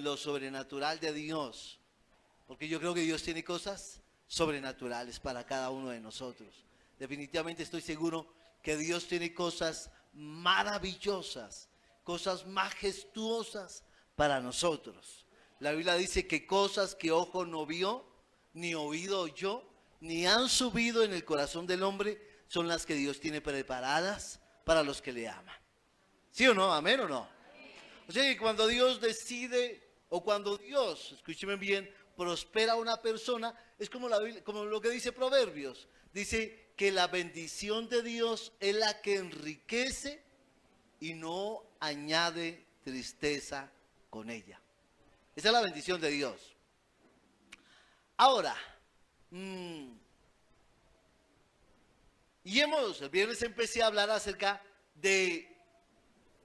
lo sobrenatural de Dios, porque yo creo que Dios tiene cosas sobrenaturales para cada uno de nosotros. Definitivamente estoy seguro que Dios tiene cosas maravillosas, cosas majestuosas para nosotros. La Biblia dice que cosas que ojo no vio, ni oído oyó, ni han subido en el corazón del hombre, son las que Dios tiene preparadas para los que le aman. ¿Sí o no? ¿Amén o no? O sea que cuando Dios decide, o cuando Dios, escúcheme bien, prospera a una persona, es como lo que dice Proverbios. Dice que la bendición de Dios es la que enriquece y no añade tristeza con ella. Esa es la bendición de Dios. Ahora, el viernes empecé a hablar acerca de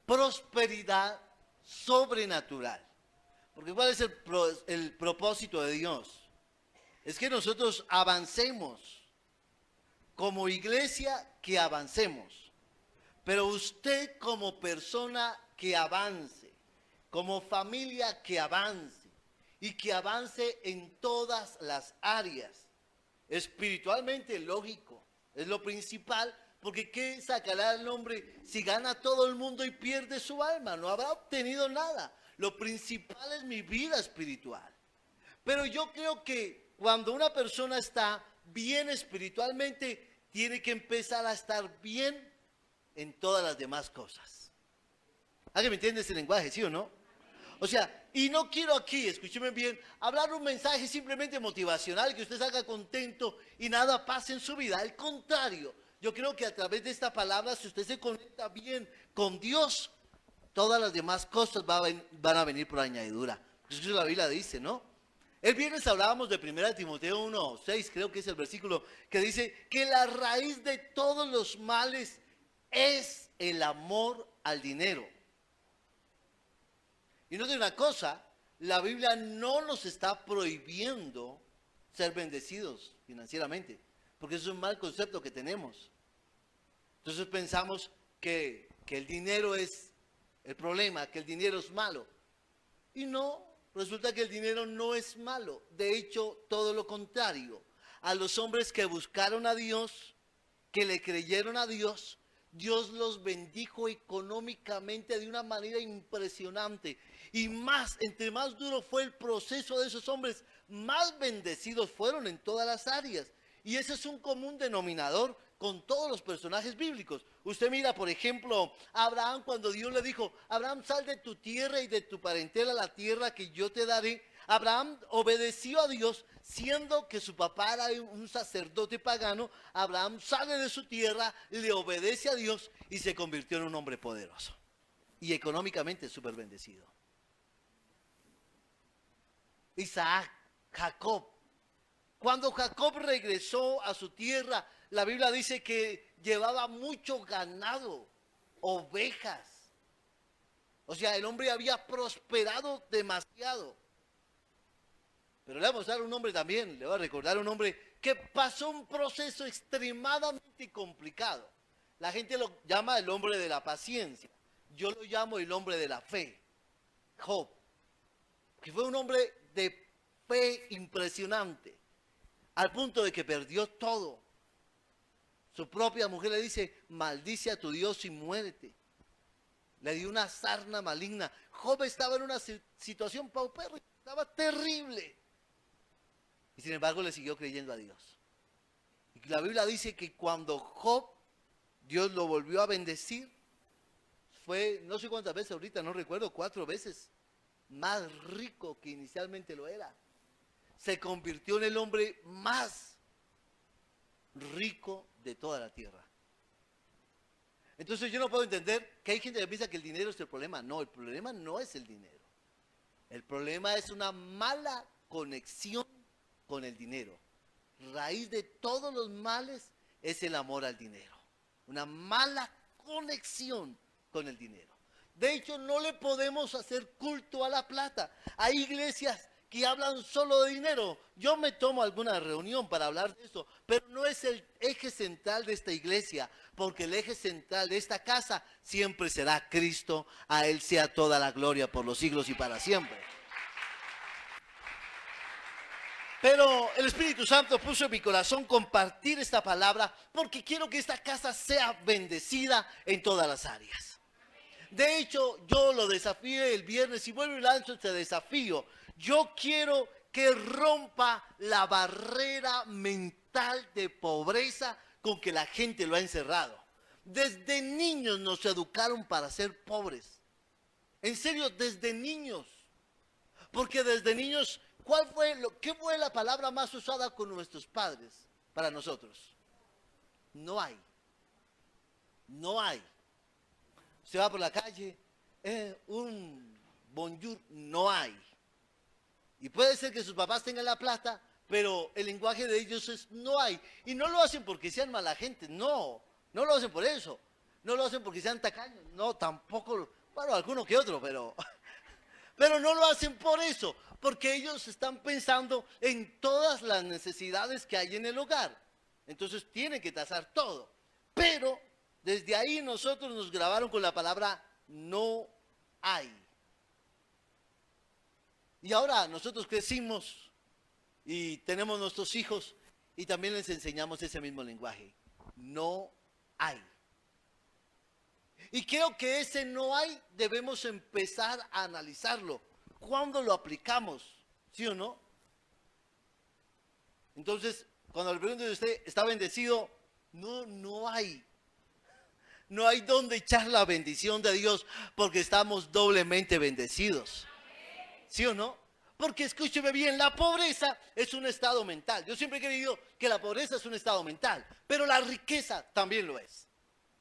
prosperidad sobrenatural. Porque ¿cuál es el propósito de Dios? Es que nosotros avancemos. Como iglesia, que avancemos. Pero usted como persona que avance. Como familia que avance. Y que avance en todas las áreas. Espiritualmente, lógico. Es lo principal. Porque ¿qué sacará el hombre si gana todo el mundo y pierde su alma? No habrá obtenido nada. Lo principal es mi vida espiritual. Pero yo creo que cuando una persona está bien espiritualmente, tiene que empezar a estar bien en todas las demás cosas. ¿Alguien me entiende ese lenguaje, sí o no? O sea, y no quiero aquí, escúcheme bien, hablar un mensaje simplemente motivacional, que usted salga contento y nada pase en su vida. Al contrario, yo creo que a través de esta palabra, si usted se conecta bien con Dios, todas las demás cosas van a venir por añadidura. Eso la Biblia dice, ¿no? El viernes hablábamos de 1 Timoteo 1:6, creo que es el versículo que dice que la raíz de todos los males es el amor al dinero. Y no de una cosa, la Biblia no nos está prohibiendo ser bendecidos financieramente, porque eso es un mal concepto que tenemos. Entonces pensamos que el dinero es el problema, que el dinero es malo. Y no, resulta que el dinero no es malo. De hecho, todo lo contrario. A los hombres que buscaron a Dios, que le creyeron a Dios, Dios los bendijo económicamente de una manera impresionante. Y más, entre más duro fue el proceso de esos hombres, más bendecidos fueron en todas las áreas. Y ese es un común denominador con todos los personajes bíblicos. Usted mira, por ejemplo, a Abraham cuando Dios le dijo, Abraham, sal de tu tierra y de tu parentela a la tierra que yo te daré. Abraham obedeció a Dios, siendo que su papá era un sacerdote pagano. Abraham sale de su tierra, le obedece a Dios y se convirtió en un hombre poderoso. Y económicamente súper bendecido. Isaac, Jacob. Cuando Jacob regresó a su tierra, la Biblia dice que llevaba mucho ganado, ovejas. O sea, el hombre había prosperado demasiado. Pero le vamos a dar un nombre también, le voy a recordar un hombre que pasó un proceso extremadamente complicado. La gente lo llama el hombre de la paciencia. Yo lo llamo el hombre de la fe. Job, que fue un hombre de fe impresionante, al punto de que perdió todo. Su propia mujer le dice, maldice a tu Dios y muérete. Le dio una sarna maligna. Job estaba en una situación paupérrima, estaba terrible. Y sin embargo le siguió creyendo a Dios. Y la Biblia dice que cuando Job, Dios lo volvió a bendecir, fue, no sé cuántas veces ahorita, no recuerdo, 4 veces más rico que inicialmente lo era. Se convirtió en el hombre más rico de toda la tierra. Entonces yo no puedo entender que hay gente que piensa que el dinero es el problema. No, el problema no es el dinero. El problema es una mala conexión con el dinero. Raíz de todos los males es el amor al dinero. Una mala conexión con el dinero. De hecho, no le podemos hacer culto a la plata. Hay iglesias que hablan solo de dinero. Yo me tomo alguna reunión para hablar de eso, pero no es el eje central de esta iglesia, porque el eje central de esta casa siempre será Cristo. A Él sea toda la gloria por los siglos y para siempre. Pero el Espíritu Santo puso en mi corazón compartir esta palabra porque quiero que esta casa sea bendecida en todas las áreas. De hecho, yo lo desafié el viernes y vuelvo y lanzo este desafío. Yo quiero que rompa la barrera mental de pobreza con que la gente lo ha encerrado. Desde niños nos educaron para ser pobres. En serio, desde niños. Porque desde niños, ¿qué fue la palabra más usada con nuestros padres para nosotros? No hay. No hay. Se va por la calle, un bonjour, no hay. Y puede ser que sus papás tengan la plata, pero el lenguaje de ellos es no hay. Y no lo hacen porque sean mala gente, no. No lo hacen por eso. No lo hacen porque sean tacaños, no, tampoco. Bueno, alguno que otro, pero no lo hacen por eso. Porque ellos están pensando en todas las necesidades que hay en el hogar. Entonces tienen que tasar todo. Pero desde ahí nosotros nos grabaron con la palabra no hay. Y ahora nosotros crecimos y tenemos nuestros hijos y también les enseñamos ese mismo lenguaje. No hay. Y creo que ese no hay debemos empezar a analizarlo. ¿Cuándo lo aplicamos? ¿Sí o no? Entonces, cuando le pregunto a usted, ¿está bendecido? No hay. No hay donde echar la bendición de Dios porque estamos doblemente bendecidos. ¿Sí o no? Porque escúcheme bien, la pobreza es un estado mental. Yo siempre he creído que la pobreza es un estado mental, pero la riqueza también lo es.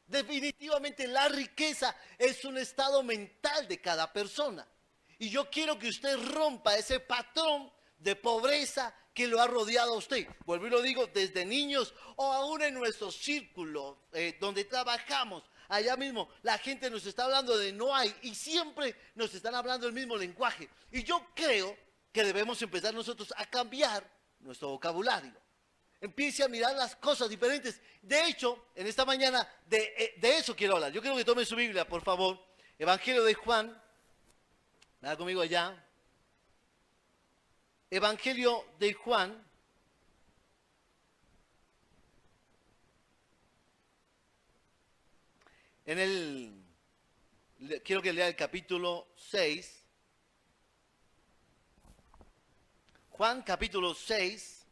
Definitivamente la riqueza es un estado mental de cada persona. Y yo quiero que usted rompa ese patrón de pobreza que lo ha rodeado a usted. Vuelvo y lo digo, desde niños o aún en nuestro círculo donde trabajamos. Allá mismo la gente nos está hablando de no hay y siempre nos están hablando el mismo lenguaje. Y yo creo que debemos empezar nosotros a cambiar nuestro vocabulario. Empiece a mirar las cosas diferentes. De hecho, en esta mañana de eso quiero hablar. Yo quiero que tome su Biblia, por favor. Evangelio de Juan. Venga conmigo allá. Evangelio de Juan. Quiero que lea el capítulo 6. Juan capítulo 6.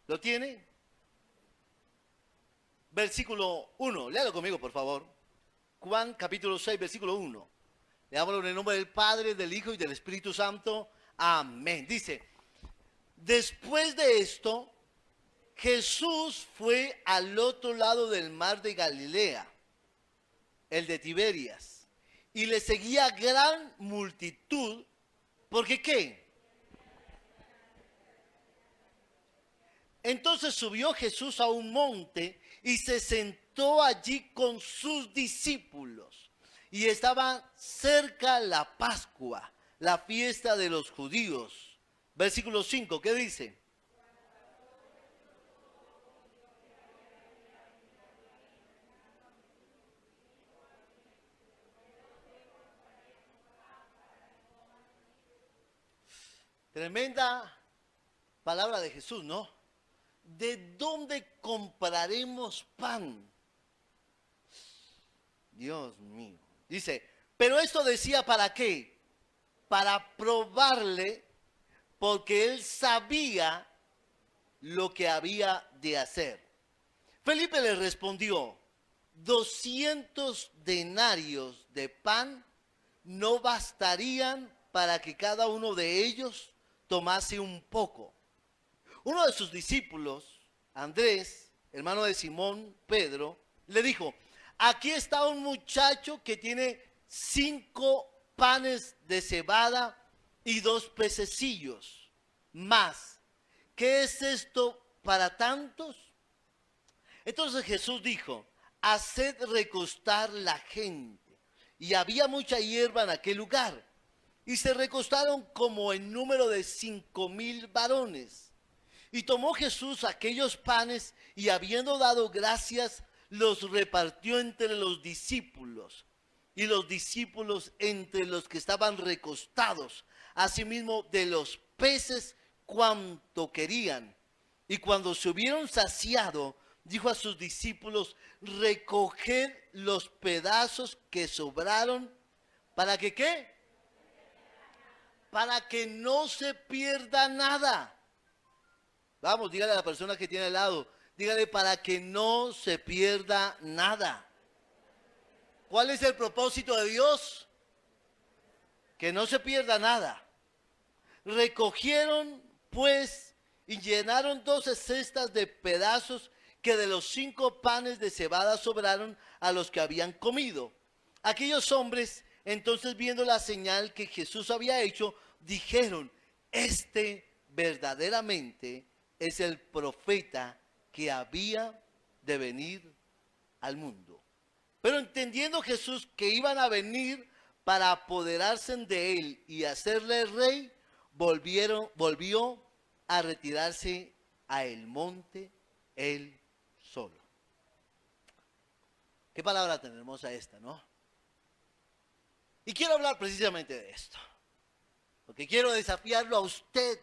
¿Lo tiene? Versículo 1. Léalo conmigo, por favor. Juan capítulo 6, versículo 1. Leámoslo en el nombre del Padre, del Hijo y del Espíritu Santo. Amén. Dice, después de esto, Jesús fue al otro lado del mar de Galilea, el de Tiberias, y le seguía gran multitud, ¿porque qué? Entonces subió Jesús a un monte y se sentó allí con sus discípulos. Y estaba cerca la Pascua, la fiesta de los judíos. Versículo 5, ¿qué dice? Tremenda palabra de Jesús, ¿no? ¿De dónde compraremos pan? Dios mío. Dice, pero esto decía ¿para qué? Para probarle, porque él sabía lo que había de hacer. Felipe le respondió, 200 denarios de pan no bastarían para que cada uno de ellos tomase un poco. Uno de sus discípulos, Andrés, hermano de Simón Pedro, le dijo, aquí está un muchacho que tiene 5 panes de cebada y 2 pececillos más. ¿Qué es esto para tantos? Entonces Jesús dijo, haced recostar la gente. Y había mucha hierba en aquel lugar. Y se recostaron como en número de 5,000 varones. Y tomó Jesús aquellos panes y habiendo dado gracias, los repartió entre los discípulos. y los discípulos entre los que estaban recostados, asimismo de los peces cuanto querían. Y cuando se hubieron saciado, dijo a sus discípulos: recoged los pedazos que sobraron, ¿para que qué? Para que no se pierda nada. Vamos, dígale a la persona que tiene al lado, dígale: para que no se pierda nada. ¿Cuál es el propósito de Dios? Que no se pierda nada. Recogieron pues y llenaron 12 cestas de pedazos que de los 5 panes de cebada sobraron a los que habían comido. Aquellos hombres, entonces, viendo la señal que Jesús había hecho, dijeron: este verdaderamente es el profeta que había de venir al mundo. Pero entendiendo Jesús que iban a venir para apoderarse de él y hacerle rey, volvió a retirarse a el monte él solo. Qué palabra tan hermosa esta, ¿no? Y quiero hablar precisamente de esto, porque quiero desafiarlo a usted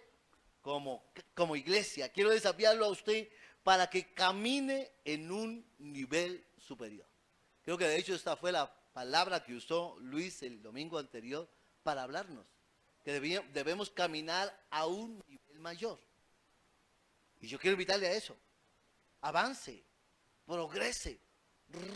como iglesia, quiero desafiarlo a usted para que camine en un nivel superior. Creo que de hecho esta fue la palabra que usó Luis el domingo anterior para hablarnos, que debemos caminar a un nivel mayor. Y yo quiero invitarle a eso. Avance, progrese,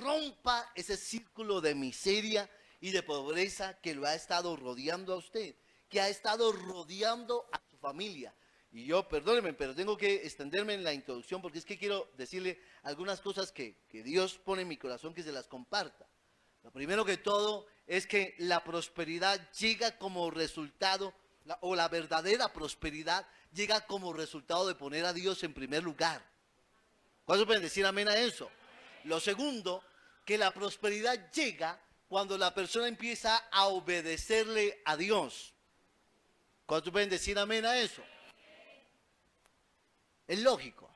rompa ese círculo de miseria y de pobreza que lo ha estado rodeando a usted, que ha estado rodeando a su familia. Y yo, perdóneme, pero tengo que extenderme en la introducción porque es que quiero decirle algunas cosas que Dios pone en mi corazón que se las comparta. Lo primero que todo es que la prosperidad llega como resultado, o la verdadera prosperidad llega como resultado de poner a Dios en primer lugar. ¿Cuántos pueden decir amén a eso? Lo segundo, que la prosperidad llega cuando la persona empieza a obedecerle a Dios. ¿Cuántos pueden decir amén a eso? Es lógico.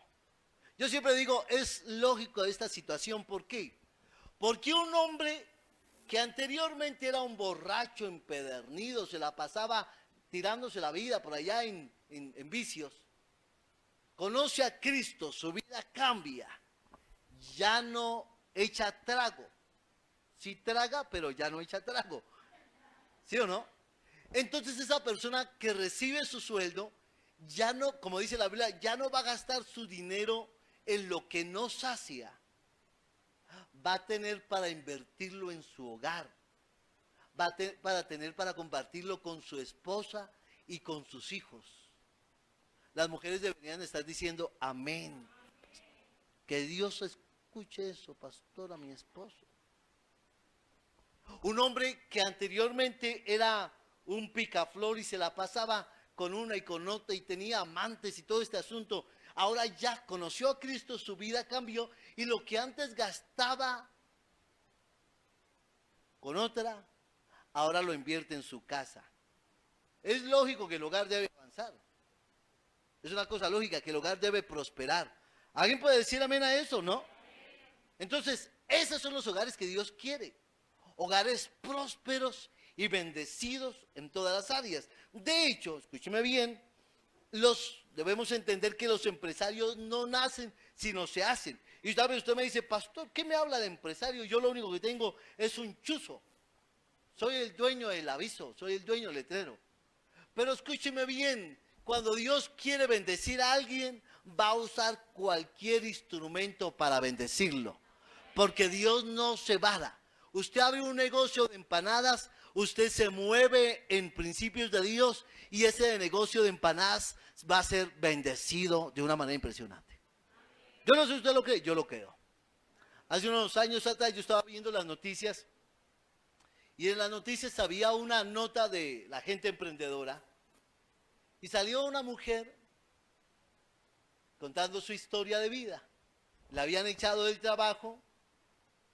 Yo siempre digo, es lógico esta situación. ¿Por qué? Porque un hombre que anteriormente era un borracho empedernido, se la pasaba tirándose la vida por allá en vicios, conoce a Cristo, su vida cambia, ya no echa trago. Sí traga, pero ya no echa trago. ¿Sí o no? Entonces esa persona que recibe su sueldo, ya no, como dice la Biblia, ya no va a gastar su dinero en lo que no sacia. Va a tener para invertirlo en su hogar. Va a tener para compartirlo con su esposa y con sus hijos. Las mujeres deberían estar diciendo amén. Que Dios escuche eso, pastor, a mi esposo. Un hombre que anteriormente era un picaflor y se la pasaba con una y con otra y tenía amantes y todo este asunto, ahora ya conoció a Cristo, su vida cambió y lo que antes gastaba con otra, ahora lo invierte en su casa. Es lógico que el hogar debe avanzar. Es una cosa lógica que el hogar debe prosperar. ¿Alguien puede decir amén a eso, no? Entonces, esos son los hogares que Dios quiere. Hogares prósperos y bendecidos en todas las áreas. De hecho, escúcheme bien, debemos entender que los empresarios no nacen, sino se hacen. Y tal vez usted me dice: pastor, ¿qué me habla de empresario? Yo lo único que tengo es un chuzo. Soy el dueño del aviso, soy el dueño del letrero. Pero escúcheme bien, cuando Dios quiere bendecir a alguien, va a usar cualquier instrumento para bendecirlo. Porque Dios no se vara. Usted abre un negocio de empanadas, usted se mueve en principios de Dios y ese negocio de empanadas va a ser bendecido de una manera impresionante. Yo no sé si usted lo cree, yo lo creo. Hace unos años atrás yo estaba viendo las noticias y en las noticias había una nota de la gente emprendedora y salió una mujer contando su historia de vida. La habían echado del trabajo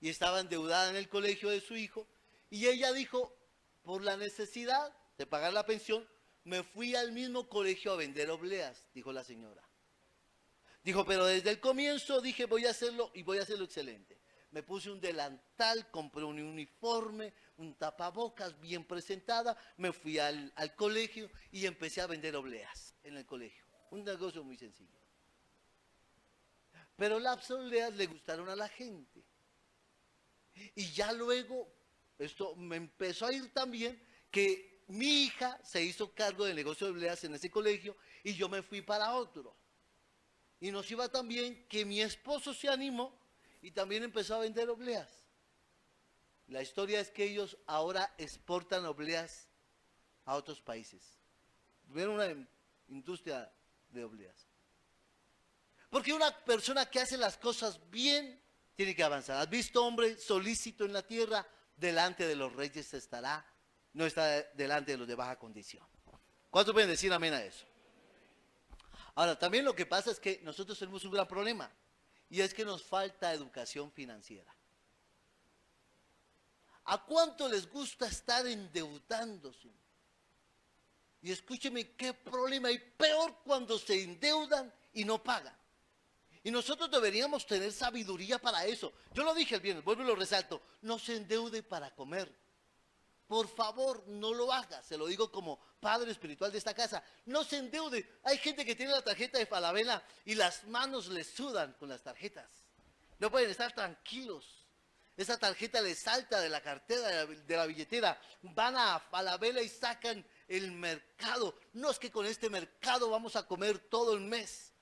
y estaba endeudada en el colegio de su hijo y ella dijo: por la necesidad de pagar la pensión, me fui al mismo colegio a vender obleas, dijo la señora. Dijo: pero desde el comienzo dije voy a hacerlo y voy a hacerlo excelente. me puse un delantal, compré un uniforme, un tapabocas bien presentada, me fui al colegio y empecé a vender obleas en el colegio. Un negocio muy sencillo. Pero las obleas le gustaron a la gente. Y ya luego, esto me empezó a ir tan bien que mi hija se hizo cargo del negocio de obleas en ese colegio y yo me fui para otro. Y nos iba tan bien que mi esposo se animó y también empezó a vender obleas. La historia es que ellos ahora exportan obleas a otros países. Tuvieron una industria de obleas. Porque una persona que hace las cosas bien tiene que avanzar. ¿Has visto, hombre solícito en la tierra? Delante de los reyes estará, no está delante de los de baja condición. ¿Cuántos pueden decir amén a eso? Ahora, también lo que pasa es que nosotros tenemos un gran problema, y es que nos falta educación financiera. ¿A cuánto les gusta estar endeudándose? Y escúcheme, qué problema hay, peor cuando se endeudan y no pagan. Y nosotros deberíamos tener sabiduría para eso. Yo lo dije el viernes, vuelvo y lo resalto, no se endeude para comer. Por favor, no lo haga, se lo digo como padre espiritual de esta casa. No se endeude. Hay gente que tiene la tarjeta de Falabella y las manos les sudan con las tarjetas. No pueden estar tranquilos. Esa tarjeta les salta de la cartera, de la billetera. Van a Falabella y sacan el mercado. No es que con este mercado vamos a comer todo el mes.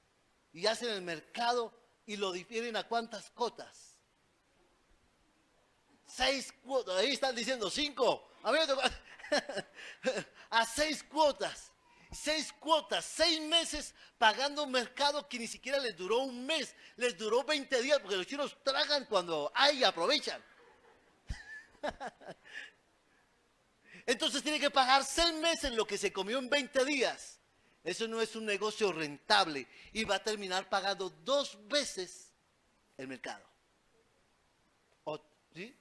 Y hacen el mercado y lo difieren a cuántas cotas. 6 cuotas, ahí están diciendo 5. A mí me tocó a 6 cuotas. 6 cuotas, 6 meses pagando un mercado que ni siquiera les duró un mes, les duró 20 días, porque los chinos tragan cuando hay y aprovechan. Entonces tiene que pagar 6 meses lo que se comió en 20 días. Eso no es un negocio rentable y va a terminar pagando 2 veces el mercado. ¿Sí?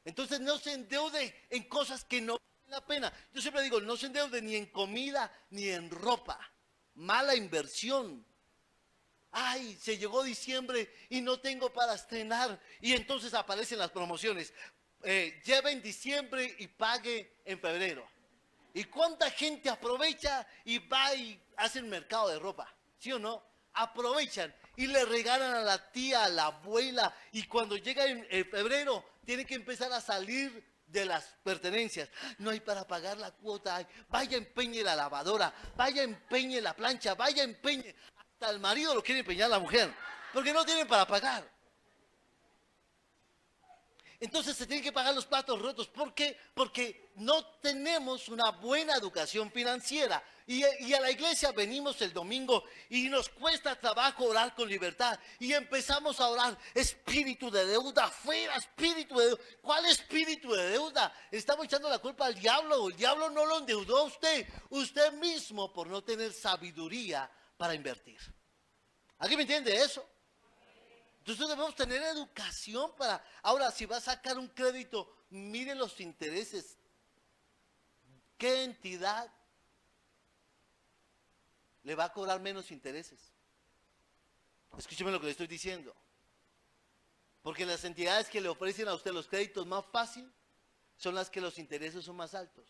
Entonces no se endeude en cosas que no valen la pena. Yo siempre digo, no se endeude ni en comida ni en ropa. Mala inversión. Ay, se llegó diciembre y no tengo para estrenar. Y entonces aparecen las promociones. Lleve en diciembre y pague en febrero. ¿Y cuánta gente aprovecha y va y hace el mercado de ropa? ¿Sí o no? Aprovechan y le regalan a la tía, a la abuela, y cuando llega en febrero tiene que empezar a salir de las pertenencias. No hay para pagar la cuota. Vaya, empeñe la lavadora, vaya, empeñe la plancha, vaya, empeñe. Hasta el marido lo quiere empeñar la mujer, porque no tienen para pagar. Entonces se tienen que pagar los platos rotos. ¿Por qué? Porque no tenemos una buena educación financiera. Y a la iglesia venimos el domingo y nos cuesta trabajo orar con libertad. Y empezamos a orar, espíritu de deuda, fuera espíritu de deuda. ¿Cuál espíritu de deuda? Estamos echando la culpa al diablo. El diablo no lo endeudó a usted. Usted mismo por no tener sabiduría para invertir. ¿Alguien me entiende eso? Entonces debemos tener educación para... Ahora, si va a sacar un crédito, mire los intereses. ¿Qué entidad le va a cobrar menos intereses? Escúcheme lo que le estoy diciendo. Porque las entidades que le ofrecen a usted los créditos más fácil son las que los intereses son más altos.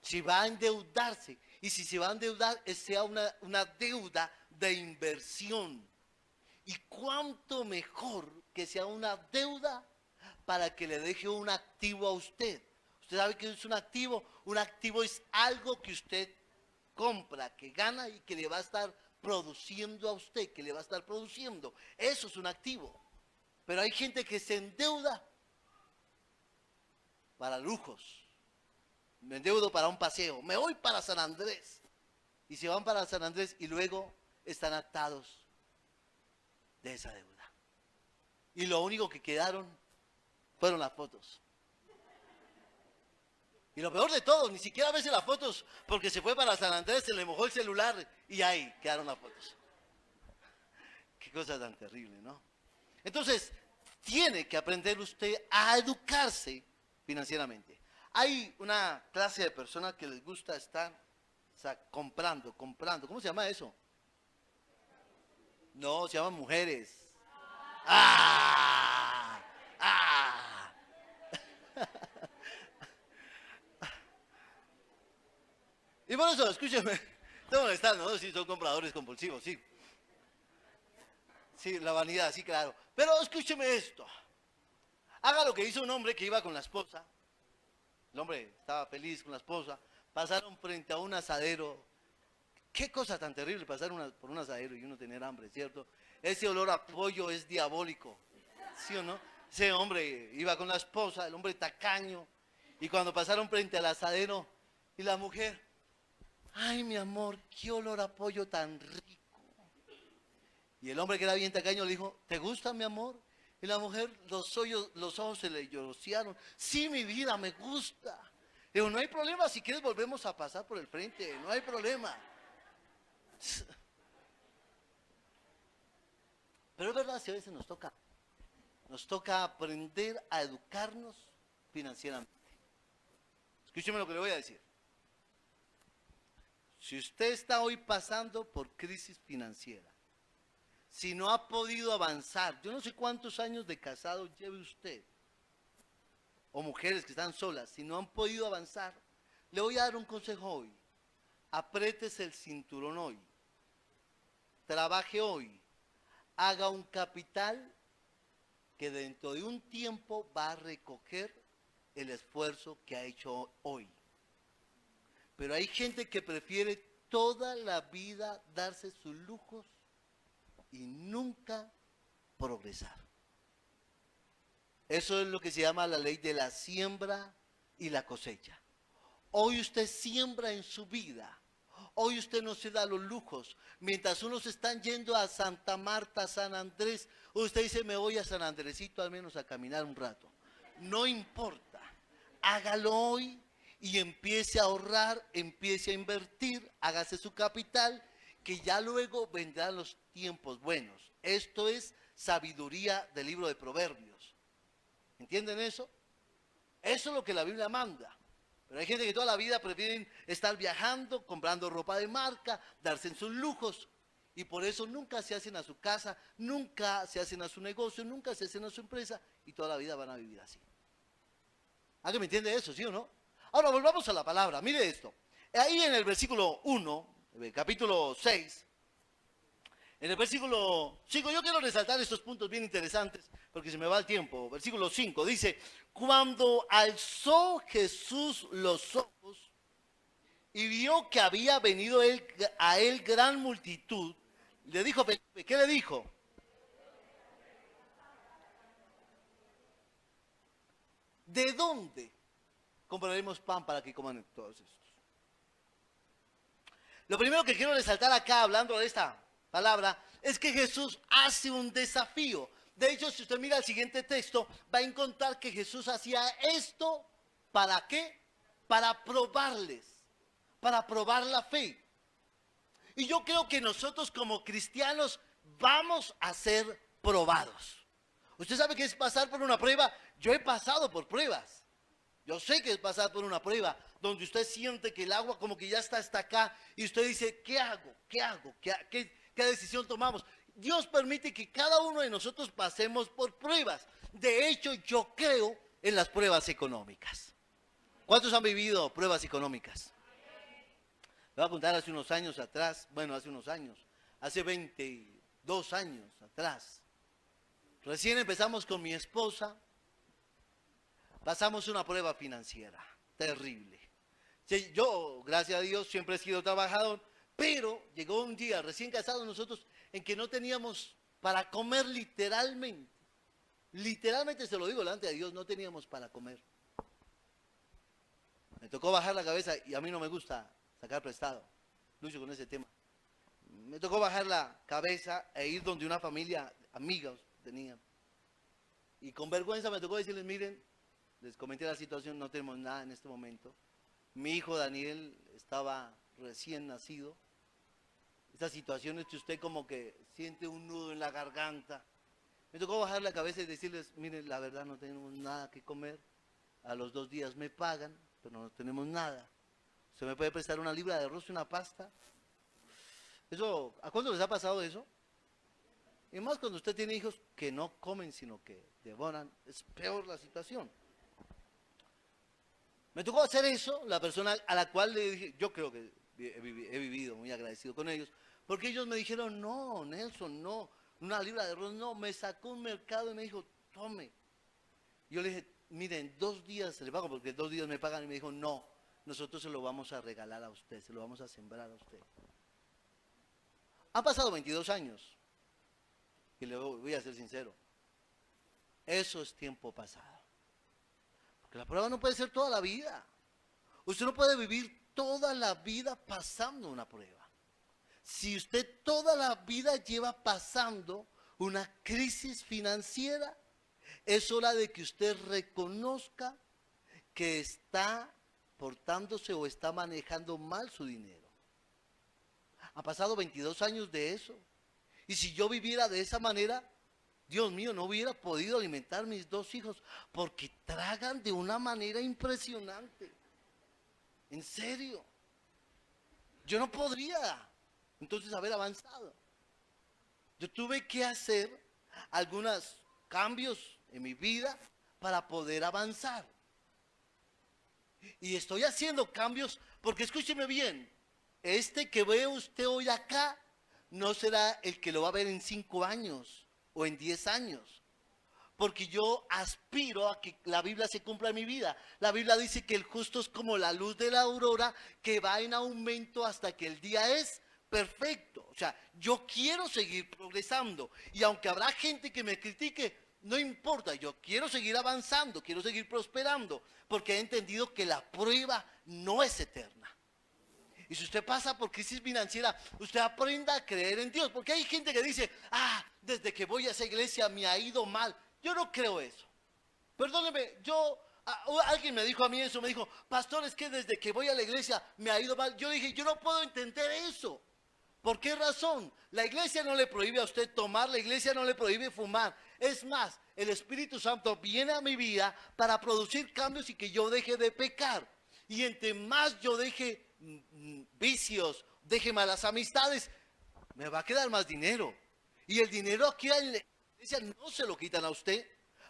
Si va a endeudarse, y si se va a endeudar, sea una deuda de inversión. Y cuánto mejor que sea una deuda para que le deje un activo a usted. ¿Usted sabe qué es un activo? Un activo es algo que usted compra, que gana y que le va a estar produciendo a usted, que le va a estar produciendo. Eso es un activo. Pero hay gente que se endeuda para lujos. Me endeudo para un paseo. Me voy para San Andrés. Y se van para San Andrés y luego están atados de esa deuda. Y lo único que quedaron fueron las fotos. Y lo peor de todo, ni siquiera ves las fotos porque se fue para San Andrés, se le mojó el celular y ahí quedaron las fotos. Qué cosa tan terrible, ¿no? Entonces, tiene que aprender usted a educarse financieramente. Hay una clase de personas que les gusta estar comprando. ¿Cómo se llama eso? No, se llaman mujeres. ¡Ah! ¡Ah! Y por eso, escúcheme, estoy molestando, ¿no? Sí, son compradores compulsivos, sí. Sí, la vanidad, sí, claro. Pero escúcheme esto. Haga lo que hizo un hombre que iba con la esposa. El hombre estaba feliz con la esposa. Pasaron frente a un asadero. Qué cosa tan terrible pasar por un asadero y uno tener hambre, ¿cierto? Ese olor a pollo es diabólico, ¿sí o no? Ese hombre iba con la esposa, el hombre tacaño. Y cuando pasaron frente al asadero y la mujer, ay mi amor, qué olor a pollo tan rico. Y el hombre que era bien tacaño le dijo, ¿te gusta mi amor? Y la mujer, los ojos se le llorosearon. Sí, mi vida, me gusta. Digo, no hay problema, si quieres volvemos a pasar por el frente, no hay problema. Pero es verdad, si a veces nos toca aprender a educarnos financieramente. Escúcheme lo que le voy a decir. Si usted está hoy pasando por crisis financiera, si no ha podido avanzar, yo no sé cuántos años de casado lleve usted, o mujeres que están solas, si no han podido avanzar, le voy a dar un consejo hoy. Apriétese el cinturón hoy, trabaje hoy, haga un capital que dentro de un tiempo va a recoger el esfuerzo que ha hecho hoy. Pero hay gente que prefiere toda la vida darse sus lujos y nunca progresar. Eso es lo que se llama la ley de la siembra y la cosecha. Hoy usted siembra en su vida. Hoy usted no se da los lujos. Mientras unos están yendo a Santa Marta, San Andrés, usted dice, me voy a San Andresito al menos a caminar un rato. No importa. Hágalo hoy y empiece a ahorrar, empiece a invertir, hágase su capital, que ya luego vendrán los tiempos buenos. Esto es sabiduría del libro de Proverbios. ¿Entienden eso? Eso es lo que la Biblia manda. Pero hay gente que toda la vida prefieren estar viajando, comprando ropa de marca, darse en sus lujos. Y por eso nunca se hacen a su casa, nunca se hacen a su negocio, nunca se hacen a su empresa y toda la vida van a vivir así. ¿Alguien me entiende eso, sí o no? Ahora volvamos a la palabra, mire esto. Ahí en el versículo 1, el capítulo 6, en el versículo 5, yo quiero resaltar estos puntos bien interesantes porque se me va el tiempo. Versículo 5 dice, cuando alzó Jesús los ojos y vio que había venido a él gran multitud, le dijo Felipe, ¿qué le dijo? ¿De dónde compraremos pan para que coman todos estos? Lo primero que quiero resaltar acá, hablando de esta palabra, es que Jesús hace un desafío. De hecho, si usted mira el siguiente texto, va a encontrar que Jesús hacía esto, ¿para qué? Para probarles, para probar la fe. Y yo creo que nosotros como cristianos vamos a ser probados. ¿Usted sabe qué es pasar por una prueba? Yo he pasado por pruebas. Yo sé que es pasar por una prueba donde usted siente que el agua como que ya está hasta acá y usted dice, ¿qué hago? ¿Qué hago? ¿Qué decisión tomamos? Dios permite que cada uno de nosotros pasemos por pruebas. De hecho, yo creo en las pruebas económicas. ¿Cuántos han vivido pruebas económicas? Me voy a contar hace unos años atrás, bueno, hace 22 años atrás. Recién empezamos con mi esposa. Pasamos una prueba financiera terrible. Yo, gracias a Dios, siempre he sido trabajador, pero llegó un día, recién casados nosotros, en que no teníamos para comer literalmente. Literalmente se lo digo delante de Dios, no teníamos para comer. Me tocó bajar la cabeza y a mí no me gusta sacar prestado. Lucho con ese tema. Me tocó bajar la cabeza e ir donde una familia, amigas tenían. Y con vergüenza me tocó decirles, miren, les comenté la situación, no tenemos nada en este momento. Mi hijo Daniel estaba recién nacido. Esta situación es que usted como que siente un nudo en la garganta. Me tocó bajar la cabeza y decirles, miren, la verdad no tenemos nada que comer. A los 2 días me pagan, pero no tenemos nada. ¿Se me puede prestar una libra de arroz y una pasta? Eso, ¿a cuánto les ha pasado eso? Y más cuando usted tiene hijos que no comen, sino que devoran, es peor la situación. Me tocó hacer eso, la persona a la cual le dije, yo creo que he vivido muy agradecido con ellos, porque ellos me dijeron, no, Nelson, no, una libra de arroz, no, me sacó un mercado y me dijo, tome. Yo le dije, miren, 2 días se le pago, porque 2 días me pagan, y me dijo, no, nosotros se lo vamos a regalar a usted, se lo vamos a sembrar a usted. Han pasado 22 años, y le voy a ser sincero, eso es tiempo pasado. Porque la prueba no puede ser toda la vida. Usted no puede vivir toda la vida pasando una prueba. Si usted toda la vida lleva pasando una crisis financiera, es hora de que usted reconozca que está portándose o está manejando mal su dinero. Han pasado 22 años de eso. Y si yo viviera de esa manera, Dios mío, no hubiera podido alimentar a mis 2 hijos, porque tragan de una manera impresionante. En serio. Yo no podría entonces haber avanzado. Yo tuve que hacer algunos cambios en mi vida para poder avanzar. Y estoy haciendo cambios porque escúcheme bien, este que ve usted hoy acá no será el que lo va a ver en 5 años o en 10 años. Porque yo aspiro a que la Biblia se cumpla en mi vida. La Biblia dice que el justo es como la luz de la aurora que va en aumento hasta que el día es perfecto. O sea, yo quiero seguir progresando. Y aunque habrá gente que me critique, no importa, yo quiero seguir avanzando, quiero seguir prosperando, porque he entendido que la prueba no es eterna. Y si usted pasa por crisis financiera, usted aprenda a creer en Dios. Porque hay gente que dice, desde que voy a esa iglesia me ha ido mal. Yo no creo eso. Perdóneme, alguien me dijo a mí eso, me dijo, pastor, es que desde que voy a la iglesia me ha ido mal. Yo dije, yo no puedo entender eso. ¿Por qué razón? La iglesia no le prohíbe a usted tomar, la iglesia no le prohíbe fumar. Es más, el Espíritu Santo viene a mi vida para producir cambios y que yo deje de pecar. Y entre más yo deje vicios, deje malas amistades, me va a quedar más dinero. Y el dinero aquí en la iglesia no se lo quitan a usted.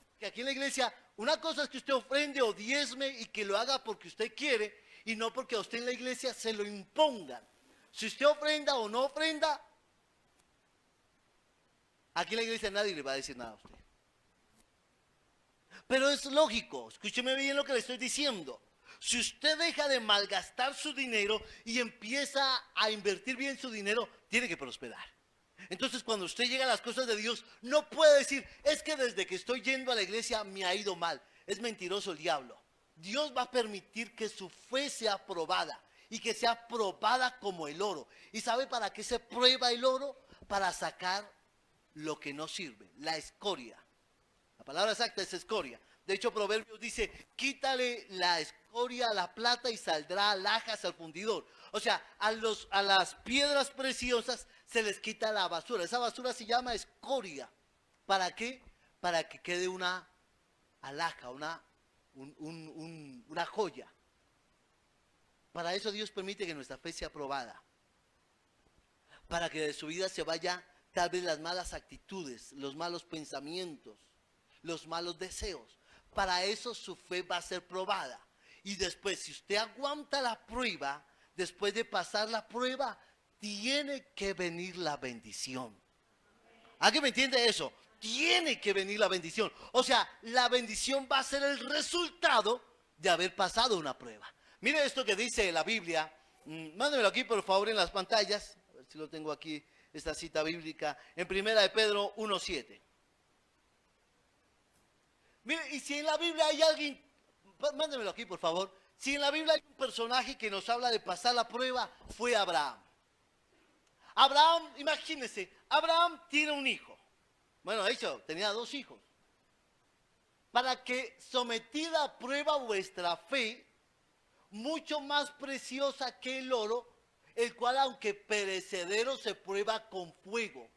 Porque aquí en la iglesia, una cosa es que usted ofrende o diezme y que lo haga porque usted quiere y no porque a usted en la iglesia se lo impongan. Si usted ofrenda o no ofrenda, aquí en la iglesia nadie le va a decir nada a usted. Pero es lógico, escúcheme bien lo que le estoy diciendo. Si usted deja de malgastar su dinero y empieza a invertir bien su dinero, tiene que prosperar. Entonces cuando usted llega a las cosas de Dios, no puede decir, es que desde que estoy yendo a la iglesia me ha ido mal. Es mentiroso el diablo. Dios va a permitir que su fe sea probada y que sea probada como el oro. ¿Y sabe para qué se prueba el oro? Para sacar lo que no sirve, la escoria. La palabra exacta es escoria. De hecho, Proverbios dice, quítale la escoria a la plata y saldrá alhajas al fundidor. O sea, a las piedras preciosas se les quita la basura. Esa basura se llama escoria. ¿Para qué? Para que quede una alhaja, una joya. Para eso Dios permite que nuestra fe sea probada. Para que de su vida se vaya tal vez las malas actitudes, los malos pensamientos, los malos deseos. Para eso su fe va a ser probada. Y después, si usted aguanta la prueba, después de pasar la prueba, tiene que venir la bendición. ¿Alguien me entiende eso? Tiene que venir la bendición. O sea, la bendición va a ser el resultado de haber pasado una prueba. Mire esto que dice la Biblia. Mándemelo aquí por favor en las pantallas. A ver si lo tengo aquí, esta cita bíblica. En 1 de Pedro 1:7. Mire, y si en la Biblia hay alguien, mándemelo aquí por favor. Si en la Biblia hay un personaje que nos habla de pasar la prueba, fue Abraham. Abraham, imagínense, Abraham tiene un hijo. Bueno, de hecho, tenía 2 hijos. Para que sometida a prueba vuestra fe, mucho más preciosa que el oro, el cual aunque perecedero se prueba con fuego,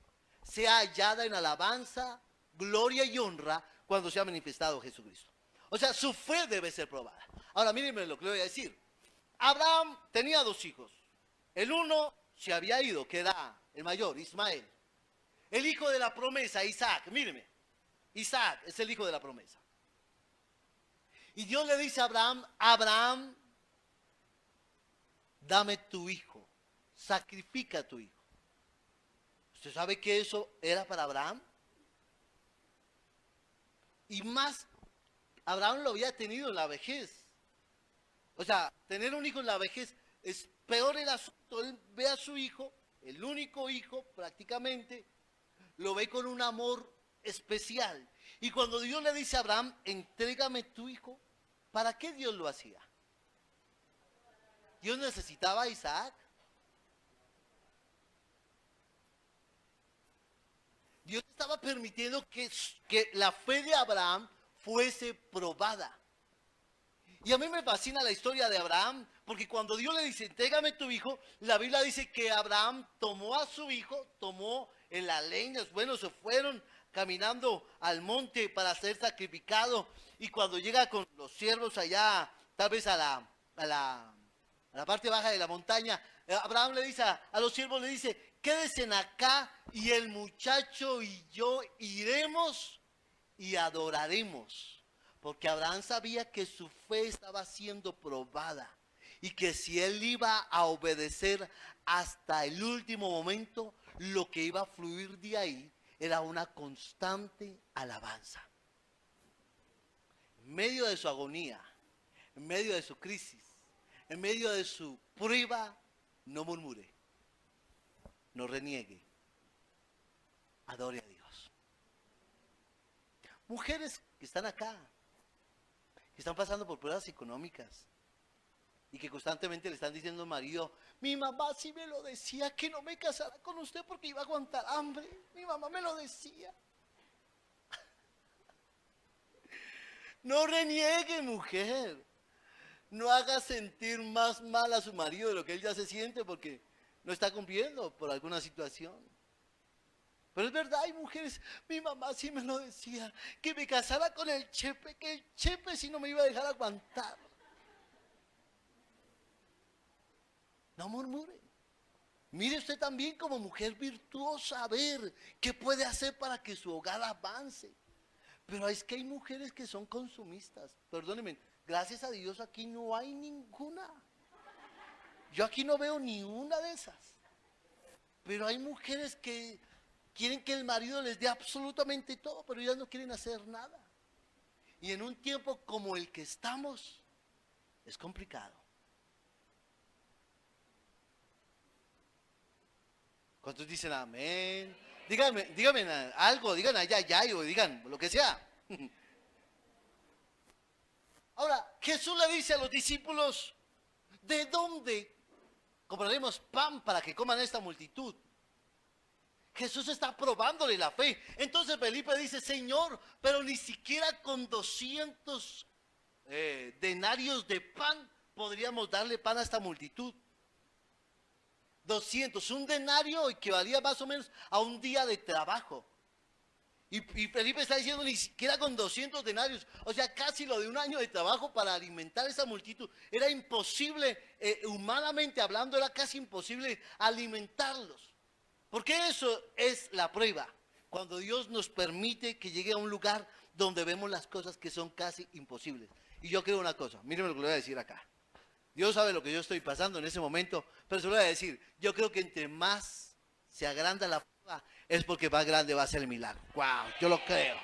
sea hallada en alabanza, gloria y honra cuando se ha manifestado Jesucristo. O sea, su fe debe ser probada. Ahora, mírenme lo que le voy a decir. Abraham tenía 2 hijos. El uno se había ido, que era el mayor, Ismael. el hijo de la promesa, Isaac, míreme, Isaac es el hijo de la promesa. Y Dios le dice a Abraham, Abraham, dame tu hijo, sacrifica a tu hijo. ¿Usted sabe que eso era para Abraham? Y más, Abraham lo había tenido en la vejez. O sea, tener un hijo en la vejez es peor el asunto. Él ve a su hijo, el único hijo prácticamente, lo ve con un amor especial. Y cuando Dios le dice a Abraham, entrégame tu hijo, ¿para qué Dios lo hacía? Dios necesitaba a Isaac. Dios estaba permitiendo que la fe de Abraham fuese probada. Y a mí me fascina la historia de Abraham, porque cuando Dios le dice, entrégame tu hijo, la Biblia dice que Abraham tomó a su hijo, tomó en las leñas, bueno, se fueron caminando al monte para ser sacrificado. Y cuando llega con los siervos allá, tal vez a la parte baja de la montaña, Abraham le dice a los siervos, le dice, quédense acá y el muchacho y yo iremos y adoraremos. Porque Abraham sabía que su fe estaba siendo probada y que si él iba a obedecer hasta el último momento, lo que iba a fluir de ahí era una constante alabanza. En medio de su agonía, en medio de su crisis, en medio de su prueba, no murmure, no reniegue, adore a Dios. Mujeres que están acá, que están pasando por pruebas económicas y que constantemente le están diciendo al marido, mi mamá sí me lo decía, que no me casara con usted porque iba a aguantar hambre, mi mamá me lo decía. No reniegue, mujer, no haga sentir más mal a su marido de lo que él ya se siente porque no está cumpliendo por alguna situación. Pero es verdad, hay mujeres, mi mamá sí me lo decía, que me casara con el Chepe, que el Chepe sí no me iba a dejar aguantar. No murmure. Mire usted también como mujer virtuosa a ver qué puede hacer para que su hogar avance. Pero es que hay mujeres que son consumistas. Perdónenme, gracias a Dios aquí no hay ninguna. Yo aquí no veo ni una de esas. Pero hay mujeres que quieren que el marido les dé absolutamente todo, pero ellas no quieren hacer nada. Y en un tiempo como el que estamos, es complicado. ¿Cuántos dicen amén? Díganme algo, digan allá, o digan lo que sea. Ahora, Jesús le dice a los discípulos, ¿de dónde compraremos pan para que coman esta multitud? Jesús está probándole la fe. Entonces Felipe dice, Señor, pero ni siquiera con 200 denarios de pan podríamos darle pan a esta multitud. 200, un denario equivalía más o menos a un día de trabajo. Y Felipe está diciendo ni siquiera con 200 denarios, o sea, casi lo de un año de trabajo para alimentar esa multitud. Era imposible, humanamente hablando, era casi imposible alimentarlos. Porque eso es la prueba, cuando Dios nos permite que llegue a un lugar donde vemos las cosas que son casi imposibles. Y yo creo una cosa, mírenme lo que le voy a decir acá. Dios sabe lo que yo estoy pasando en ese momento, pero se lo voy a decir, yo creo que entre más se agranda la prueba, es porque más grande va a ser el milagro. Wow, yo lo creo.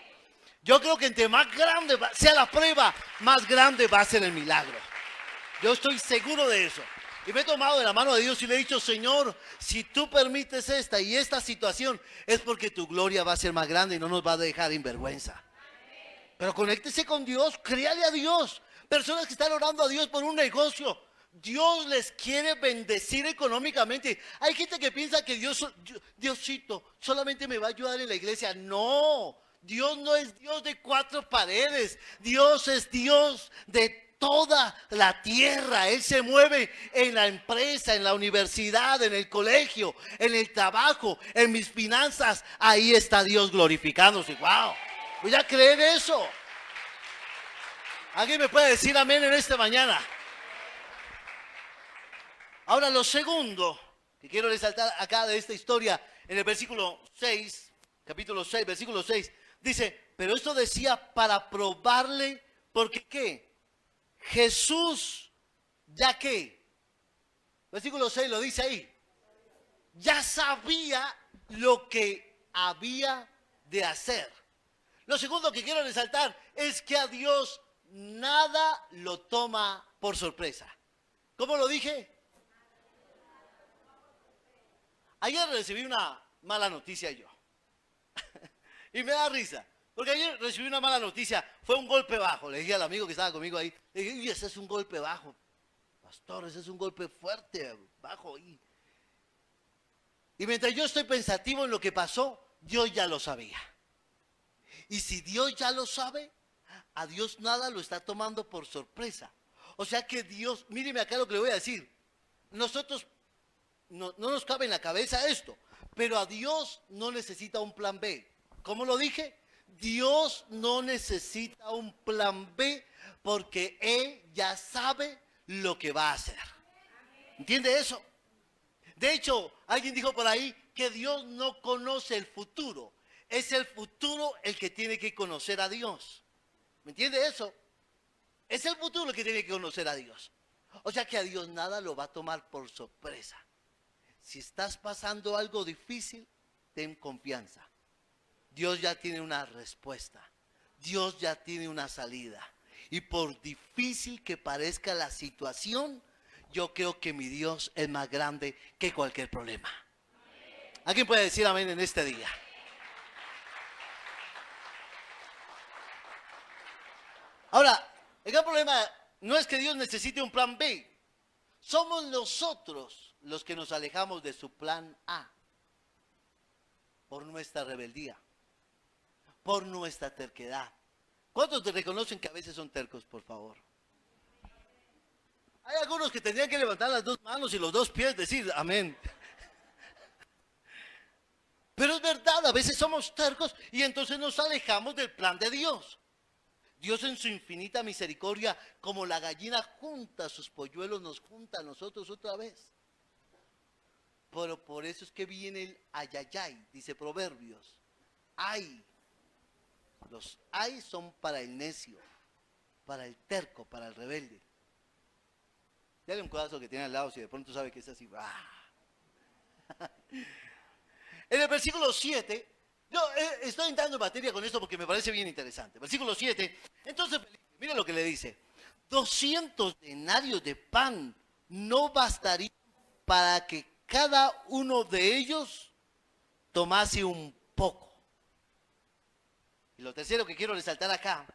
Yo creo que entre más grande sea la prueba, más grande va a ser el milagro. Yo estoy seguro de eso. Y me he tomado de la mano de Dios y le he dicho, Señor, si tú permites esta y esta situación, es porque tu gloria va a ser más grande y no nos va a dejar en vergüenza. Pero conéctese con Dios, créale a Dios. Personas que están orando a Dios por un negocio, Dios les quiere bendecir económicamente. Hay gente que piensa que Diosito solamente me va a ayudar en la iglesia. No, Dios no es Dios de 4 paredes. Dios es Dios de toda la tierra. Él se mueve en la empresa, en la universidad, en el colegio, en el trabajo, en mis finanzas. Ahí está Dios glorificándose. Wow, voy a creer eso. ¿Alguien me puede decir amén en esta mañana? Ahora lo segundo que quiero resaltar acá de esta historia, en el versículo 6, capítulo 6, versículo 6, dice, pero esto decía para probarle, porque ¿qué? Jesús, ya que, versículo 6 lo dice ahí, ya sabía lo que había de hacer. Lo segundo que quiero resaltar es que a Dios nada lo toma por sorpresa. ¿Cómo lo dije? Ayer recibí una mala noticia yo. Y me da risa. Porque ayer recibí una mala noticia. Fue un golpe bajo. Le dije al amigo que estaba conmigo ahí. Le dije, uy, ese es un golpe bajo. Pastor, ese es un golpe fuerte, bajo. Y mientras yo estoy pensativo en lo que pasó, Dios ya lo sabía. Y si Dios ya lo sabe, a Dios nada lo está tomando por sorpresa. O sea que Dios, míreme acá lo que le voy a decir. Nosotros no nos cabe en la cabeza esto, pero a Dios no necesita un plan B. ¿Cómo lo dije? Dios no necesita un plan B porque Él ya sabe lo que va a hacer. ¿Entiende eso? De hecho, alguien dijo por ahí que Dios no conoce el futuro. Es el futuro el que tiene que conocer a Dios. ¿Me entiende eso? Es el futuro el que tiene que conocer a Dios. O sea que a Dios nada lo va a tomar por sorpresa. Si estás pasando algo difícil, ten confianza. Dios ya tiene una respuesta. Dios ya tiene una salida. Y por difícil que parezca la situación, yo creo que mi Dios es más grande que cualquier problema. ¿Alguien puede decir amén en este día? Ahora, el gran problema no es que Dios necesite un plan B. Somos nosotros los que nos alejamos de su plan A. Por nuestra rebeldía. Por nuestra terquedad. ¿Cuántos te reconocen que a veces son tercos, por favor? Hay algunos que tendrían que levantar las dos manos y los dos pies, decir amén. Pero es verdad, a veces somos tercos y entonces nos alejamos del plan de Dios. Dios en su infinita misericordia, como la gallina junta sus polluelos, nos junta a nosotros otra vez. Pero por eso es que viene el ayayay, dice Proverbios. Ay, los ay son para el necio, para el terco, para el rebelde. Dale un codazo que tiene al lado si de pronto sabe que es así. En el versículo 7, yo estoy entrando en materia con esto porque me parece bien interesante. Versículo 7, entonces, mira lo que le dice. 200 denarios de pan no bastarían para que cada uno de ellos tomase un poco. Y lo tercero que quiero resaltar acá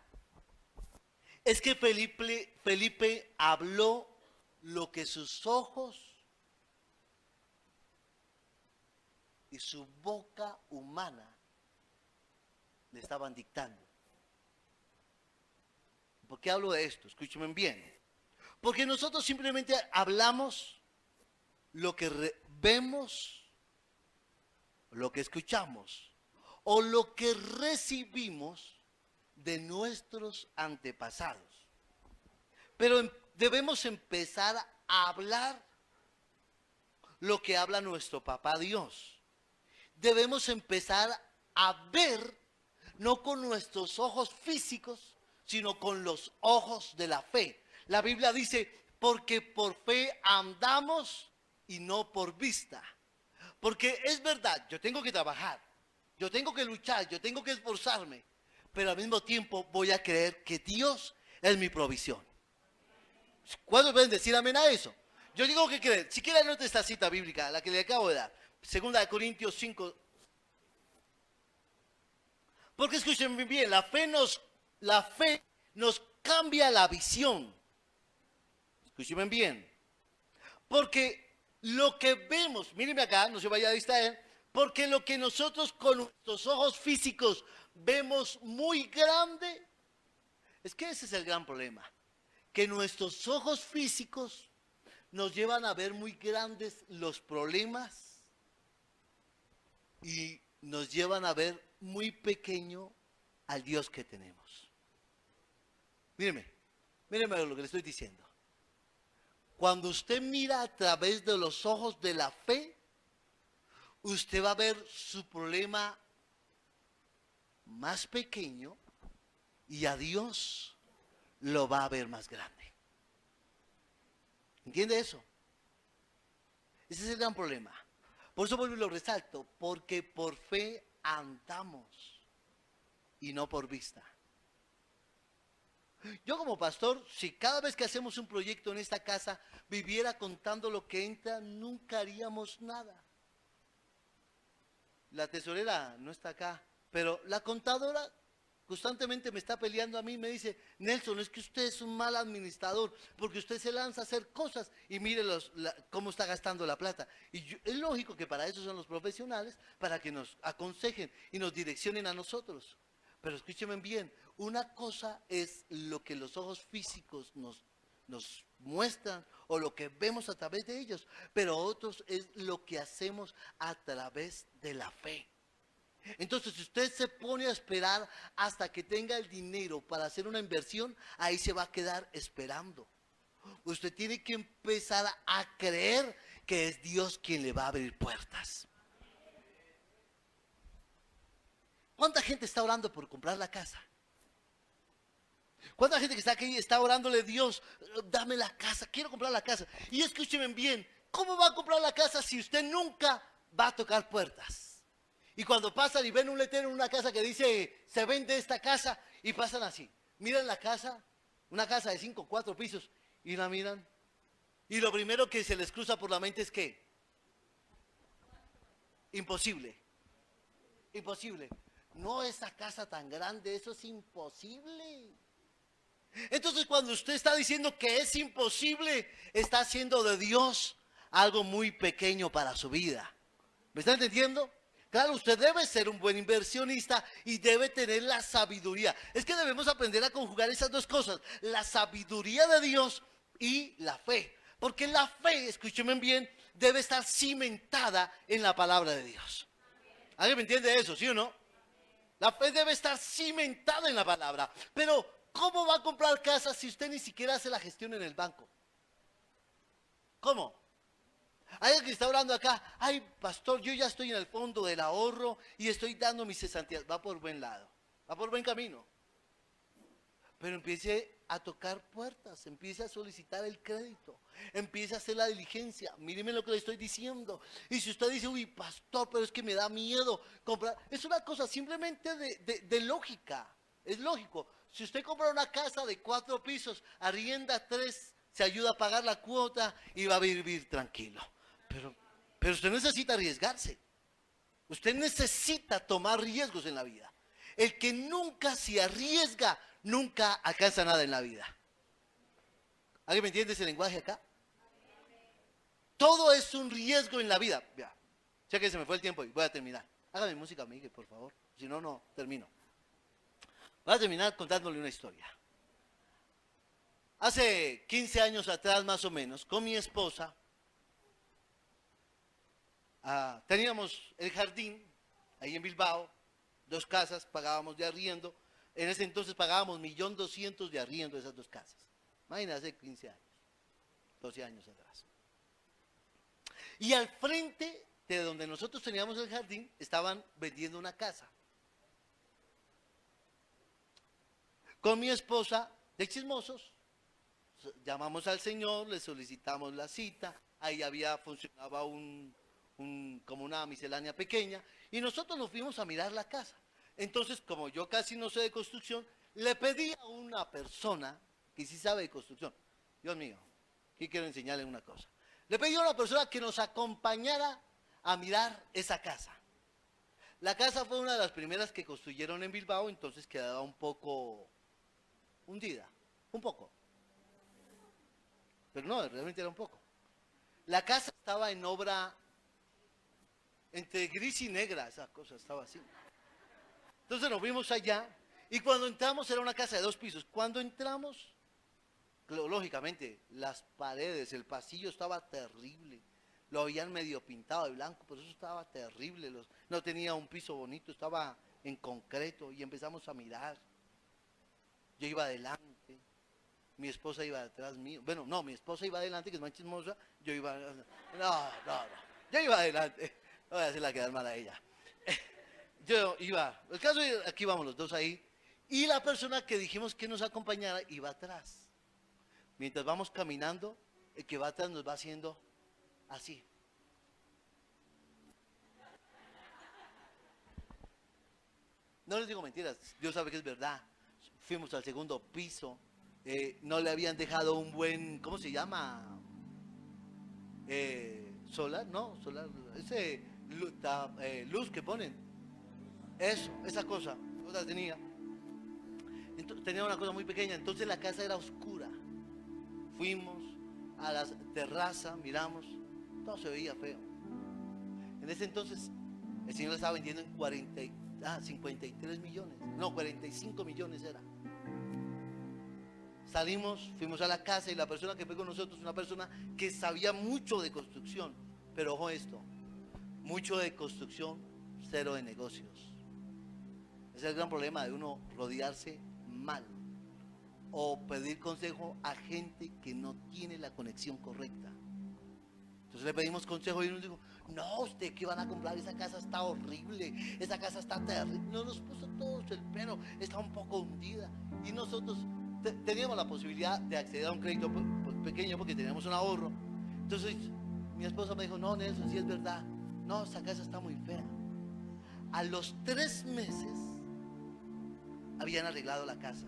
es que Felipe habló lo que sus ojos y su boca humana le estaban dictando. ¿Por qué hablo de esto? Escúchenme bien. Porque nosotros simplemente hablamos lo que vemos, lo que escuchamos o lo que recibimos de nuestros antepasados. Pero debemos empezar a hablar lo que habla nuestro papá Dios. Debemos empezar a ver, no con nuestros ojos físicos, sino con los ojos de la fe. La Biblia dice, porque por fe andamos y no por vista. Porque es verdad, yo tengo que trabajar, yo tengo que luchar, yo tengo que esforzarme, pero al mismo tiempo voy a creer que Dios es mi provisión. ¿Cuántos pueden decir amén a eso? Yo digo que creer. Si quieren anote esta cita bíblica, la que le acabo de dar. 2 Corintios 5. Porque escuchen bien, la fe nos cambia la visión. Escuchen bien. Porque lo que vemos, mírenme acá, no se vaya a distraer, porque lo que nosotros con nuestros ojos físicos vemos muy grande, es que ese es el gran problema. Que nuestros ojos físicos nos llevan a ver muy grandes los problemas y nos llevan a ver muy pequeño al Dios que tenemos. Míreme lo que le estoy diciendo. Cuando usted mira a través de los ojos de la fe, usted va a ver su problema más pequeño y a Dios lo va a ver más grande. ¿Entiende eso? Ese es el gran problema. Por eso vuelvo y lo resalto, porque por fe andamos y no por vista. Yo como pastor, si cada vez que hacemos un proyecto en esta casa viviera contando lo que entra, nunca haríamos nada. La tesorera no está acá, pero la contadora constantemente me está peleando a mí, me dice: Nelson, es que usted es un mal administrador, porque usted se lanza a hacer cosas y mire cómo está gastando la plata. Y es lógico que para eso son los profesionales, para que nos aconsejen y nos direccionen a nosotros. Pero escúchenme bien, una cosa es lo que los ojos físicos nos muestran o lo que vemos a través de ellos, pero otros es lo que hacemos a través de la fe. Entonces, si usted se pone a esperar hasta que tenga el dinero para hacer una inversión, ahí se va a quedar esperando. Usted tiene que empezar a creer que es Dios quien le va a abrir puertas. ¿Cuánta gente está orando por comprar la casa? ¿Cuánta gente que está aquí está orándole: Dios, dame la casa, quiero comprar la casa? Y escúchenme bien, ¿cómo va a comprar la casa si usted nunca va a tocar puertas? Y cuando pasan y ven un letrero en una casa que dice: se vende esta casa, y pasan así, miran la casa, una casa de 5 o 4 pisos, y la miran, y lo primero que se les cruza por la mente es ¿qué? Imposible, imposible. No, esa casa tan grande, eso es imposible. Entonces, cuando usted está diciendo que es imposible, está haciendo de Dios algo muy pequeño para su vida. ¿Me está entendiendo? Claro, usted debe ser un buen inversionista y debe tener la sabiduría. Es que debemos aprender a conjugar esas dos cosas: la sabiduría de Dios y la fe. Porque la fe, escúchenme bien, debe estar cimentada en la palabra de Dios. ¿Alguien me entiende eso, sí o no? La fe debe estar cimentada en la palabra. Pero, ¿cómo va a comprar casa si usted ni siquiera hace la gestión en el banco? ¿Cómo? Hay alguien que está hablando acá: ay, pastor, yo ya estoy en el fondo del ahorro y estoy dando mis cesantías. Va por buen lado, va por buen camino. Pero empiece a tocar puertas, empiece a solicitar el crédito, empiece a hacer la diligencia. Míreme lo que le estoy diciendo. Y si usted dice: uy, pastor, pero es que me da miedo comprar, es una cosa simplemente de lógica. Es lógico. Si usted compra una casa de 4 pisos, arrienda 3, se ayuda a pagar la cuota y va a vivir tranquilo. Pero usted necesita arriesgarse. Usted necesita tomar riesgos en la vida. El que nunca se arriesga, nunca alcanza nada en la vida. ¿Alguien me entiende ese lenguaje acá? Todo es un riesgo en la vida. Ya, sé que se me fue el tiempo y voy a terminar. Hágame música, Miguel, por favor. Si no, no termino. Voy a terminar contándole una historia. Hace 15 años atrás, más o menos, con mi esposa, teníamos el jardín ahí en Bilbao, 2 casas, pagábamos de arriendo. En ese entonces pagábamos 1.200.000 de arriendo de esas 2 casas. Imagínate, hace 15 años, 12 años atrás. Y al frente de donde nosotros teníamos el jardín, estaban vendiendo una casa. Con mi esposa, de chismosos, llamamos al señor, le solicitamos la cita. Ahí funcionaba como una miscelánea pequeña, y nosotros nos fuimos a mirar la casa. Entonces, como yo casi no sé de construcción, le pedí a una persona que sí sabe de construcción. Dios mío, aquí quiero enseñarle una cosa. Le pedí a una persona que nos acompañara a mirar esa casa. La casa fue una de las primeras que construyeron en Bilbao, entonces quedaba un poco hundida, un poco. Pero no, realmente era un poco. La casa estaba en obra entre gris y negra, esa cosa estaba así. Entonces nos fuimos allá, y cuando entramos era una casa de 2 pisos. Cuando entramos, lógicamente, las paredes, el pasillo estaba terrible. Lo habían medio pintado de blanco, pero eso estaba terrible. No tenía un piso bonito, estaba en concreto, y empezamos a mirar. Yo iba adelante, mi esposa iba detrás mío. Bueno, no, mi esposa iba adelante, que es más chismosa. Yo iba... No. Yo iba adelante. No voy a hacerla quedar mal a ella. yo iba, el caso es que aquí vamos los dos ahí, y la persona que dijimos que nos acompañara iba atrás. Mientras vamos caminando, el que va atrás nos va haciendo así. No les digo mentiras, Dios sabe que es verdad. Fuimos al segundo piso, no le habían dejado un buen, ¿cómo se llama? Solar, no, solar, ese luz que ponen. Eso, esa cosa, yo la tenía. Entonces, tenía una cosa muy pequeña, entonces la casa era oscura. Fuimos a la terraza, miramos, todo se veía feo. En ese entonces el Señor la estaba vendiendo en 53 millones, no, 45 millones era. Salimos, fuimos a la casa y la persona que fue con nosotros, una persona que sabía mucho de construcción, pero ojo esto, mucho de construcción, cero de negocios. Ese es el gran problema de uno rodearse mal o pedir consejo a gente que no tiene la conexión correcta. Entonces le pedimos consejo y él nos dijo, no, usted que van a comprar, esa casa está horrible, esa casa está terrible. No, nos puso todos el pelo, está un poco hundida. Y nosotros teníamos la posibilidad de acceder a un crédito pequeño porque teníamos un ahorro. Entonces mi esposa me dijo, no, Nelson, sí es verdad, no, esa casa está muy fea. A los 3 meses habían arreglado la casa.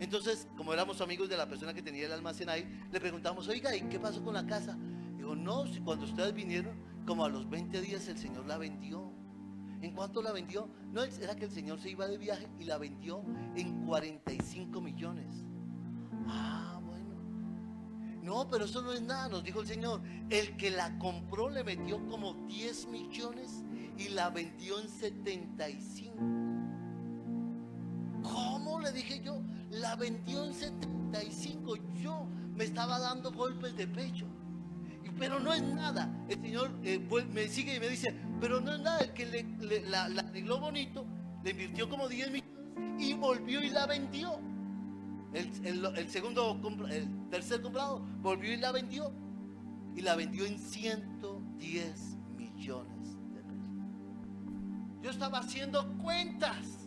Entonces, como éramos amigos de la persona que tenía el almacén ahí, le preguntamos, oiga, ¿y qué pasó con la casa? Digo, no, si cuando ustedes vinieron, como a los 20 días el Señor la vendió. ¿En cuánto la vendió? No, era que el Señor se iba de viaje y la vendió en 45 millones. Ah, bueno. No, pero eso no es nada, nos dijo el Señor. El que la compró le metió como 10 millones y la vendió en 75. ¿Cómo? Le dije yo, la vendió en 75. Yo me estaba dando golpes de pecho. Pero no es nada. El Señor me sigue y me dice, pero no es nada. El que la arregló bonito, le invirtió como 10 millones y volvió y la vendió. El tercer comprado volvió y la vendió. Y la vendió en 110 millones de pesos. Yo estaba haciendo cuentas.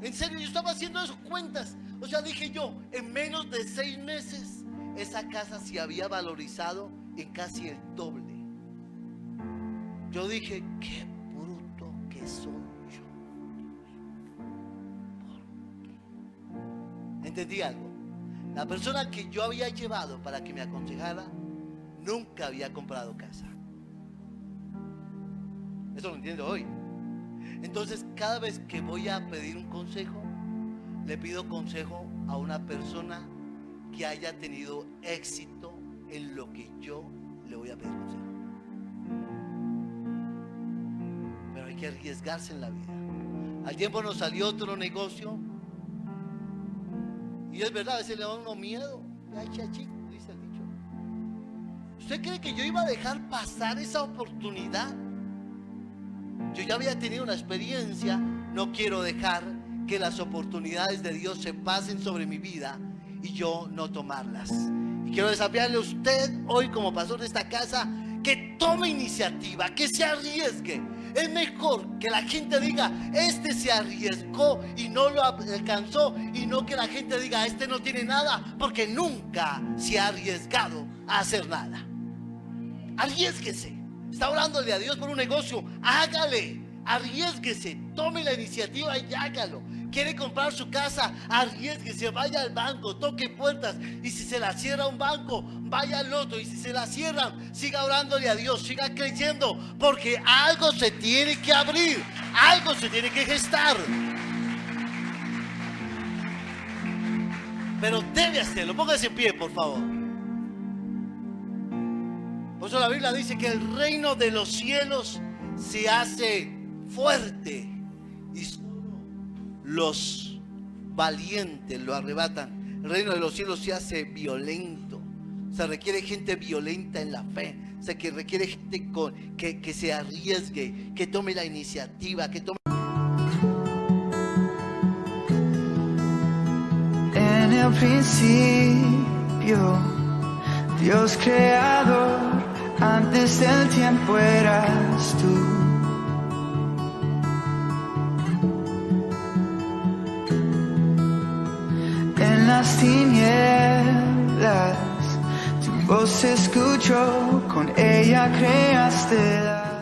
En serio, yo estaba haciendo esas cuentas. O sea, dije yo, en menos de 6 meses, esa casa se había valorizado en casi el doble. Yo dije, qué bruto que soy yo. ¿Por qué? Entendí algo. La persona que yo había llevado para que me aconsejara nunca había comprado casa. Eso lo entiendo hoy. Entonces, cada vez que voy a pedir un consejo, le pido consejo a una persona que haya tenido éxito en lo que yo le voy a pedir consejo. Pero hay que arriesgarse en la vida. Al tiempo nos salió otro negocio. Y es verdad, a veces le da uno miedo. Ay, chachi, dice el dicho. ¿Usted cree que yo iba a dejar pasar esa oportunidad? Yo ya había tenido una experiencia. No quiero dejar que las oportunidades de Dios se pasen sobre mi vida y yo no tomarlas. Y quiero desafiarle a usted hoy como pastor de esta casa que tome iniciativa, que se arriesgue. Es mejor que la gente diga, este se arriesgó y no lo alcanzó, y no que la gente diga, este no tiene nada, porque nunca se ha arriesgado a hacer nada. Arriésguese. Está orándole a Dios por un negocio, hágale, arriésguese, tome la iniciativa y hágalo. Quiere comprar su casa, arriésguese, vaya al banco, toque puertas, y si se la cierra un banco, vaya al otro, y si se la cierran, siga orándole a Dios, siga creyendo, porque algo se tiene que abrir, algo se tiene que gestar. Pero debe hacerlo. Póngase en pie, por favor. Por eso la Biblia dice que el reino de los cielos se hace fuerte y los valientes lo arrebatan. El reino de los cielos se hace violento. Se requiere gente violenta en la fe. Se requiere gente que se arriesgue, que tome la iniciativa, que tome... En el principio, Dios creador, antes del tiempo eras tú. las tinieblas, tu voz se escuchó, con ella creaste la